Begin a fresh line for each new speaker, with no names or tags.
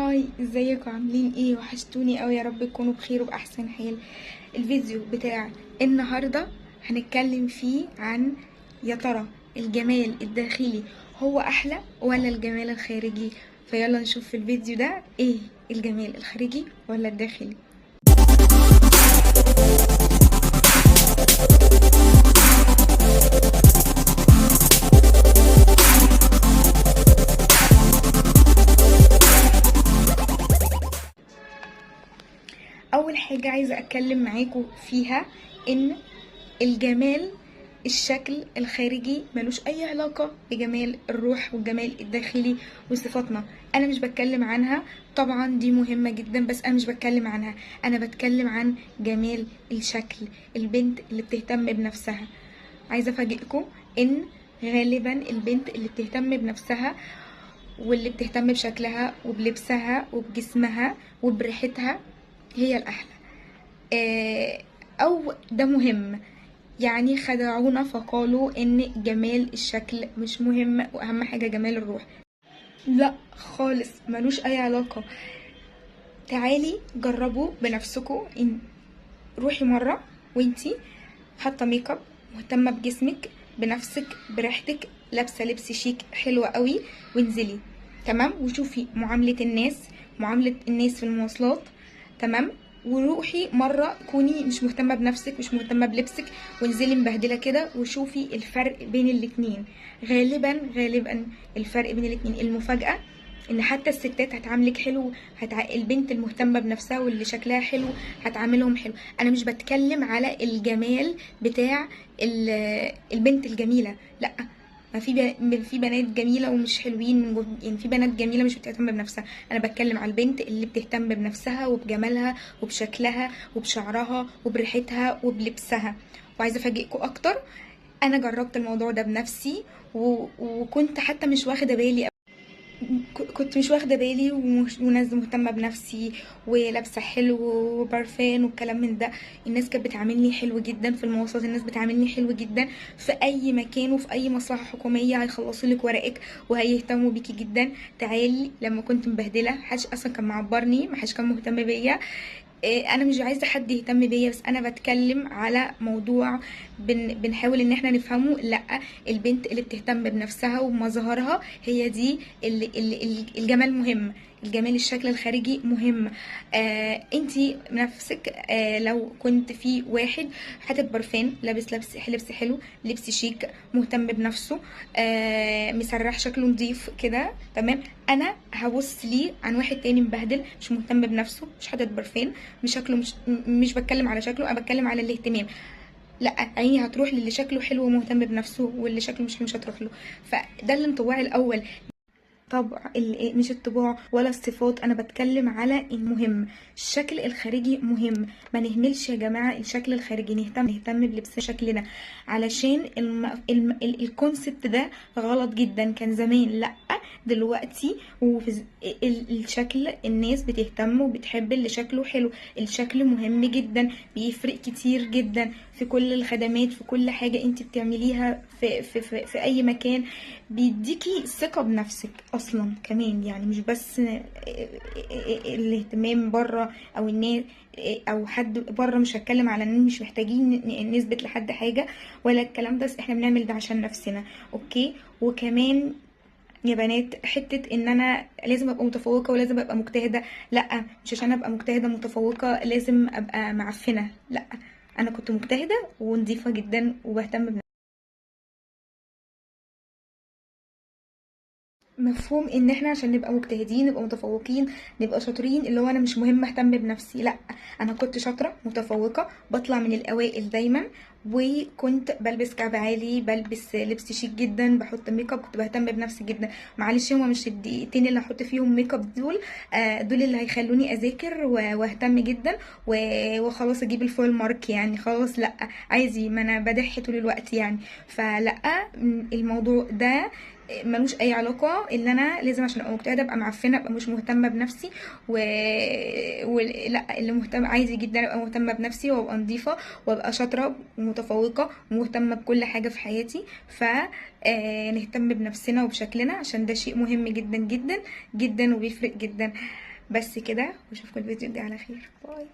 هاي، ازيكم؟ عاملين ايه؟ وحشتوني قوي، يا رب تكونوا بخير وباحسن حال. الفيديو بتاع النهارده هنتكلم فيه عن يا ترى الجمال الداخلي هو احلى ولا الجمال الخارجي؟ فيلا نشوف في الفيديو ده ايه الجمال الخارجي ولا الداخلي. اول حاجة عايزة اتكلم معاكم فيها ان الجمال الشكل الخارجي ملوش اي علاقة بجمال الروح والجمال الداخلي وصفاتنا. انا مش بتكلم عنها، طبعا دي مهمة جدا، بس انا مش بتكلم عنها. انا بتكلم عن جمال الشكل، البنت اللي بتهتم بنفسها. عايزة افاجئكم ان غالبا البنت اللي بتهتم بنفسها واللي بتهتم بشكلها وبلبسها وبجسمها وبريحتها هي الأحلى. أو ده مهم، يعني خدعونا فقالوا إن جمال الشكل مش مهم وأهم حاجة جمال الروح. لا خالص، ملوش أي علاقة. تعالي جربوا بنفسكوا، إن روحي مرة وانتي حاطة ميك اب، مهتمة بجسمك بنفسك بريحتك، لابسة لبس شيك حلوة قوي، وانزلي تمام وشوفي معاملة الناس في المواصلات. تمام، وروحي مرة كوني مش مهتمة بنفسك، مش مهتمة بلبسك، وانزلي مبهدلة كده وشوفي الفرق بين الاتنين. غالبا الفرق بين الاتنين، المفاجأة ان حتى الستات هتعاملك حلو. البنت المهتمة بنفسها واللي شكلها حلو هتعاملهم حلو. انا مش بتكلم على الجمال بتاع البنت الجميلة، لا. ما في بنات جميله ومش حلوين من يعني في بنات جميله مش بتهتم بنفسها. انا بتكلم على البنت اللي بتهتم بنفسها وبجمالها وبشكلها وبشعرها وبريحتها وبلبسها. وعايزه افاجئكم اكتر، انا جربت الموضوع ده بنفسي وكنت حتى مش واخده بالي. كنت مش واخده بالي وناس مهتمه بنفسي ولابسه حلو وبرفان والكلام من ده. الناس كانت بتعاملني حلو جدا في المواصلات، الناس بتعاملني حلو جدا في اي مكان وفي اي مصلحه حكوميه، هيخلصوا لك ورقك وهيهتموا بيكي جدا. تعالي لما كنت مبهدله محدش اصلا كان معبرني، محدش كان مهتم بيا. انا مش عايزه حد يهتم بيا، بس انا بتكلم على موضوع بنحاول ان احنا نفهمه. لا، البنت اللي بتهتم بنفسها ومظهرها هي دي الجمال مهم، الجمال الشكل الخارجي مهم. انتي نفسك، لو كنت في واحد حاطط برفان، لبس حلو، لبس شيك، مهتم بنفسه، مسرح شكله نظيف كده، تمام، انا هبص ليه عن واحد تاني مبهدل مش مهتم بنفسه، مش حاطط برفان، مش شكله مش بتكلم على شكله، انا بتكلم على الاهتمام. لا، عيني هتروح للي شكله حلو ومهتم بنفسه، واللي شكله مش هتروح له. فده الانطباع الاول. طبع مش الطباع ولا الصفات، انا بتكلم على المهم. الشكل الخارجي مهم، ما نهملش يا جماعه الشكل الخارجي، نهتم بلبس شكلنا، علشان الكونسبت ده غلط جدا. كان زمان لا، دلوقتي وفي الشكل الناس بتهتم وبتحب اللي شكله حلو. الشكل مهم جدا، بيفرق كتير جدا في كل الخدمات، في كل حاجه انت بتعمليها في اي مكان. بيديكي ثقة بنفسك اصلا كمان، يعني مش بس الاهتمام بره او الناس او حد بره. مش هتكلم على ان مش محتاجين نثبت لحد حاجة ولا الكلام ده، بس احنا بنعمل ده عشان نفسنا، اوكي. وكمان يا بنات، حتة ان انا لازم ابقى متفوقة ولازم ابقى مجتهدة، لا، مش عشان ابقى مجتهدة متفوقة لازم ابقى معفنة، لا. انا كنت مجتهدة ونظيفة جدا وبهتم. مفهوم ان احنا عشان نبقى مجتهدين نبقى متفوقين نبقى شاطرين، اللي هو انا مش مهم اهتم بنفسي، لا. انا كنت شاطره متفوقه، بطلع من الاوائل دايما، وكنت بلبس كعب عالي، بلبس لبس شيك جدا، بحط ميك اب، كنت بهتم بنفسي جدا. معلش، هما مش الدقيقتين اللي هحط فيهم ميك اب دول دول اللي هيخلوني اذاكر واهتم جدا وخلاص اجيب الفول مارك، يعني خلاص لا، عايزي ما انا بدح طول الوقت يعني. فلا، الموضوع ده ملوش اي علاقه ان انا لازم عشان ابقى مجتهده ابقى معفنه، ابقى مش مهتمه بنفسي لا، اللي مهتم عايزه جدا ابقى مهتمه بنفسي وابقى نظيفه وابقى شاطره ومتفوقه ومهتمه بكل حاجه في حياتي. ف نهتم بنفسنا وبشكلنا عشان ده شيء مهم جدا جدا جدا وبيفرق جدا. بس كده، واشوفكم الفيديو الجاي على خير. باي.